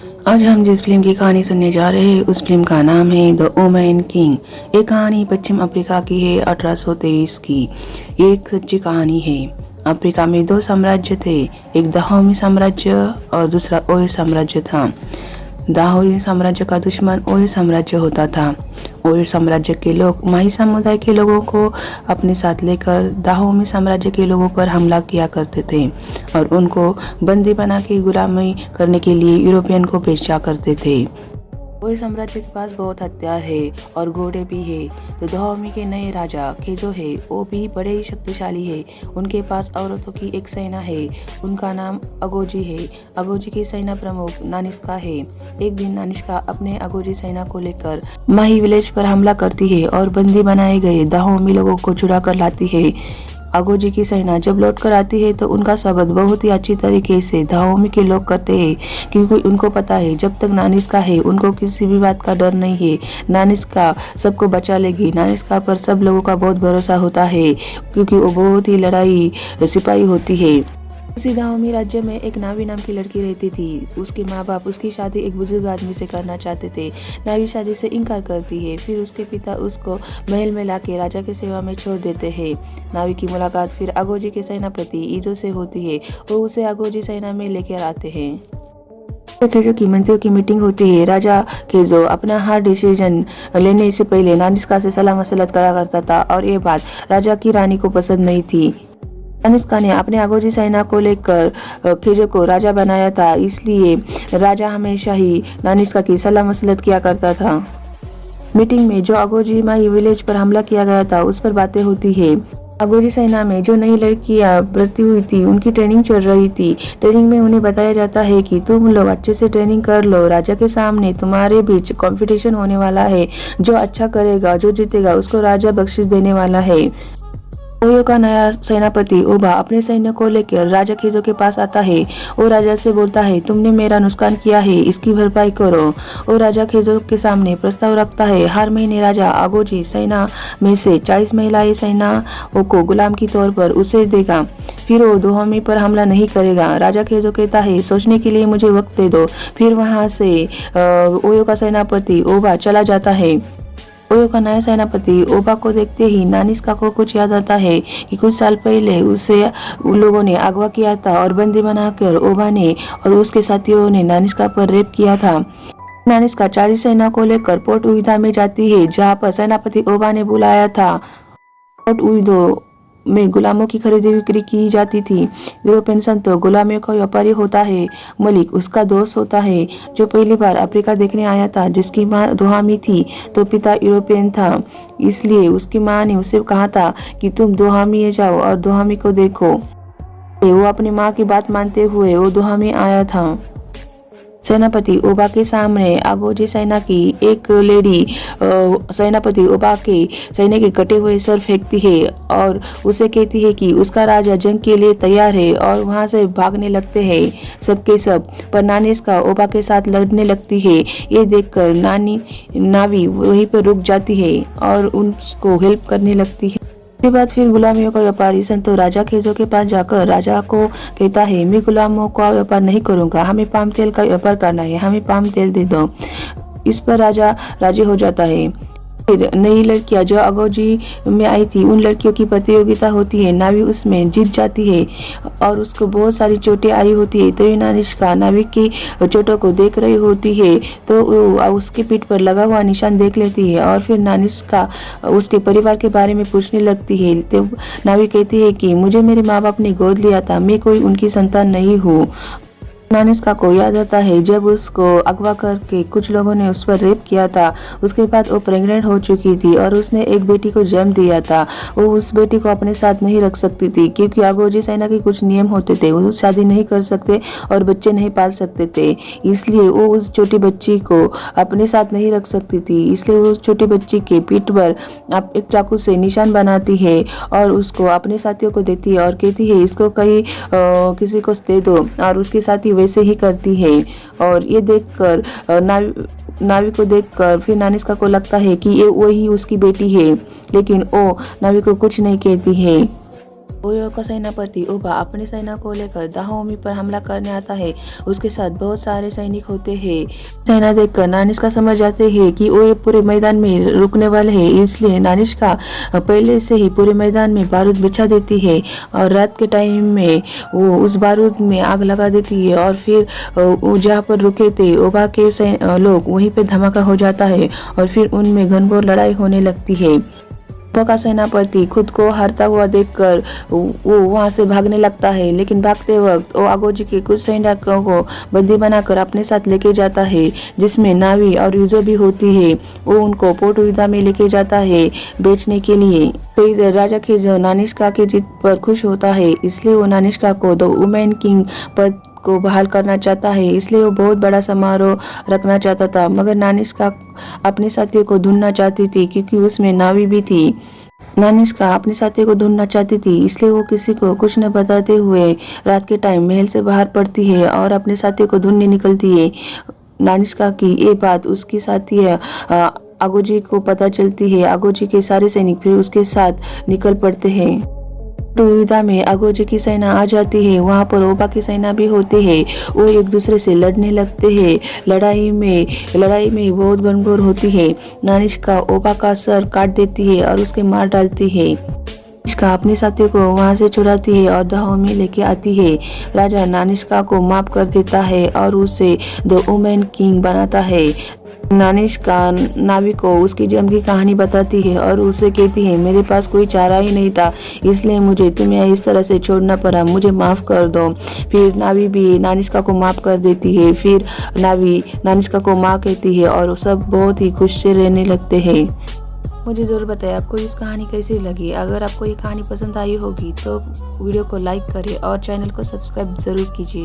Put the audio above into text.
आज हम जिस फिल्म की कहानी सुनने जा रहे हैं उस फिल्म का नाम है द ओमेन किंग। ये कहानी पश्चिम अफ्रीका की है 1823 की। ये एक सच्ची कहानी है। अफ्रीका में दो साम्राज्य थे, एक दाहोमी साम्राज्य और दूसरा ओयो साम्राज्य था। दाहोमी साम्राज्य का दुश्मन ओयो साम्राज्य होता था। ओयो साम्राज्य के लोग माही समुदाय के लोगों को अपने साथ लेकर दाहोमी साम्राज्य के लोगों पर हमला किया करते थे और उनको बंदी बना के गुलामी करने के लिए यूरोपियन को बेचा करते थे। ओयो साम्राज्य के पास बहुत हथियार है और घोड़े भी है। तो दाहोमी के नए राजा खेजो है, वो भी बड़े ही शक्तिशाली है। उनके पास औरतों की एक सेना है, उनका नाम अगोजी है। अगोजी की सेना प्रमुख नानिस्का है। एक दिन नानिस्का अपने अगोजी सेना को लेकर माही विलेज पर हमला करती है और बंदी बनाए गए दाहोमी लोगों को छुड़ा कर लाती है। अगोजी की सेना जब लौट कर आती है तो उनका स्वागत बहुत ही अच्छी तरीके से दाहोमी के लोग करते हैं, क्योंकि उनको पता है जब तक नानिस्का है उनको किसी भी बात का डर नहीं है। नानिस्का सबको बचा लेगी। नानिस्का पर सब लोगों का बहुत भरोसा होता है, क्योंकि वो बहुत ही लड़ाई सिपाही होती है। उसी दाहोमी राज्य में एक नावी नाम की लड़की रहती थी। उसके माँ बाप उसकी शादी एक बुजुर्ग आदमी से करना चाहते थे। नावी शादी से इनकार करती है। फिर उसके पिता उसको महल में लाके राजा की सेवा में छोड़ देते हैं। नावी की मुलाकात फिर अगोजी के सेनापति ईजो से होती है। वो उसे अगोजी सेना में लेकर आते हैं। खेजो की मंत्रियों की मीटिंग होती है। राजा खेजो अपना हर डिसीजन लेने से पहले नानिस्का से सलाह मसलत करा करता था और ये बात राजा की रानी को पसंद नहीं थी। नानिस्का ने अपने अगोजी सेना को लेकर खेजो को राजा बनाया था, इसलिए राजा हमेशा ही नानिस्का की सलाह मसलत किया करता था। मीटिंग में जो अगोजी माही विलेज पर हमला किया गया था उस पर बातें होती है। अगोजी सेना में जो नई लड़कियां भर्ती हुई थी उनकी ट्रेनिंग चल रही थी। ट्रेनिंग में उन्हें बताया जाता है कि तुम लोग अच्छे से ट्रेनिंग कर लो, राजा के सामने तुम्हारे बीच कंपटीशन होने वाला है। जो अच्छा करेगा, जो जीतेगा उसको राजा बख्शिश देने वाला है। ओयो का नया सेनापति ओबा अपने सैन्य को लेकर राजा खेजो के पास आता है। वो राजा से बोलता है, तुमने मेरा नुकसान किया है, इसकी भरपाई करो। वो राजा खेजो के सामने प्रस्ताव रखता है। हर महीने राजा अगोजी सेना में से 40 महिलाएं सेनाओं को गुलाम के तौर पर उसे देगा। फिर वो दाहोमी पर हमला नहीं करेगा। राजा खेजो कहता है, सोचने के लिए मुझे वक्त दे दो। फिर वहां से ओयो का सेनापति ओबा चला जाता है। ओयो का नया सेनापति ओबा को देखते ही नानिस्का को कुछ याद आता है कि कुछ साल पहले उसे उन लोगों ने अगवा किया था और बंदी बनाकर ओबा ने और उसके साथियों ने नानिस्का पर रेप किया था। नानिस्का 40 सेना को लेकर पोर्ट उइदा में जाती है, जहां पर सेनापति ओबा ने बुलाया था। पोर्ट उइदो में गुलामों की खरीदी बिक्री की जाती थी। यूरोपियन संतो गुलामियों का व्यापारी होता है। मलिक उसका दोस्त होता है जो पहली बार अफ्रीका देखने आया था, जिसकी माँ दोहामी थी तो पिता यूरोपियन था। इसलिए उसकी माँ ने उसे कहा था कि तुम दोहामी जाओ और दोहामी को देखो। वो अपनी माँ की बात मानते हुए वो दोहामी आया था। सेनापति ओबा के सामने अगोजी सेना की एक लेडी सेनापति ओबा के सैन्य के कटे हुए सर फेंकती है और उसे कहती है कि उसका राजा जंग के लिए तैयार है, और वहां से भागने लगते हैं सबके सब। पर नानिस्का ओबा के साथ लड़ने लगती है। ये देखकर नावी वहीं पर रुक जाती है और उनको हेल्प करने लगती है। इसके बाद फिर गुलामियों का व्यापारी संतो राजा खेजो के पास जाकर राजा को कहता है, मैं गुलामों का व्यापार नहीं करूंगा, हमें पाम तेल का व्यापार करना है, हमें पाम तेल दे दो। इस पर राजा राजी हो जाता है। फिर नई लड़कियां जो अगोजी में आई थी उन लड़कियों की प्रतियोगिता होती है। नावी उसमें जीत जाती है और उसको बहुत सारी चोटें आई होती है। तो नानिस्का नावी की चोटों को देख रही होती है तो उसके पीठ पर लगा हुआ निशान देख लेती है और फिर नानिस्का उसके परिवार के बारे में पूछने लगती है। तो नावी कहती है कि मुझे मेरे माँ बाप ने गोद लिया था, मैं कोई उनकी संतान नहीं हूँ। नानिस्का को याद आता है जब उसको अगवा करके कुछ लोगों ने उस पर रेप किया था। उसके बाद वो प्रेग्नेंट हो चुकी थी और उसने एक बेटी को जन्म दिया था। वो उस बेटी को अपने साथ नहीं रख सकती थी, क्योंकि अगोजी सेना के कुछ नियम होते थे। वो शादी नहीं कर सकते और बच्चे नहीं पाल सकते थे, इसलिए वो उस छोटी बच्ची को अपने साथ नहीं रख सकती थी। इसलिए वो छोटी बच्ची के पीठ पर एक चाकू से निशान बनाती है और उसको अपने साथियों को देती है और कहती है, इसको किसी को दे दो। और उसके साथी वैसे ही करती है। और ये देखकर नावी को देखकर फिर नानिस्का को लगता है कि ये वही उसकी बेटी है, लेकिन वो नावी को कुछ नहीं कहती है। ओयो का सेनापति ओबा अपने सेना को लेकर दाहोमी पर हमला करने आता है। उसके साथ बहुत सारे सैनिक होते हैं। सेना देखकर नानिष्का समझ जाते हैं कि ओयो पूरे मैदान में रुकने वाले हैं, इसलिए नानिष्का पहले से ही पूरे मैदान में बारूद बिछा देती है और रात के टाइम में वो उस बारूद में आग लगा देती है और फिर जहाँ पर रुके थे ओबा के लोग वहीं पे धमाका हो जाता है और फिर उनमें घनघोर लड़ाई होने लगती है। ओबा का सेनापति खुद को हारता हुआ देखकर वो वहां से भागने लगता है, लेकिन भागते वक्त वो आगोजी के कुछ सैनिकों को बंदी बनाकर अपने साथ लेके जाता है, जिसमें नावी और यूजो भी होती है। वो उनको पोर्ट उइदा में लेके जाता है बेचने के लिए। तो इधर राजा खिजो नानिष्का की जीत पर खुश होता है, इसलिए वो नानिष्का को द वुमेन किंग पद को बहाल करना चाहता है, इसलिए वो बहुत बड़ा समारोह रखना चाहता था। मगर नानिष्का अपने साथियों को ढूंढना चाहती थी, क्योंकि उसमें नावी भी थी। नानिष्का अपने साथियों को ढूंढना चाहती थी, इसलिए वो किसी को कुछ न बताते हुए रात के टाइम महल से बाहर पड़ती है और अपने साथियों को ढूंढने निकलती है। नानिष्का की ये बात उसकी साथी आगोजी को पता चलती है। आगोजी के सारे सैनिक फिर उसके साथ निकल पड़ते हैं। उइदा में आगोजी की सेना आ जाती है। वहाँ पर ओबा की सेना भी होती है। वो एक दूसरे से लड़ने लगते हैं। लड़ाई में बहुत घनघोर होती है। नानिष्का ओबा का सर काट देती है और उसके मार डालती है। नानिष्का अपने साथियों को वहां से छुड़ाती है और दाहोमी लेके आती है। राजा नानिष्का को माफ कर देता है और उसे द वुमेन किंग बनाता है। नानिष्का नावी को उसकी जन्म की कहानी बताती है और उसे कहती है, मेरे पास कोई चारा ही नहीं था, इसलिए मुझे तुम्हें इस तरह से छोड़ना पड़ा, मुझे माफ़ कर दो। फिर नावी भी नानिष्का को माफ़ कर देती है। फिर नावी नानिष्का को माँ कहती है और सब बहुत ही खुश से रहने लगते हैं। मुझे ज़रूर बताएं आपको इस कहानी कैसी लगी। अगर आपको ये कहानी पसंद आई होगी तो वीडियो को लाइक करें और चैनल को सब्सक्राइब ज़रूर कीजिए।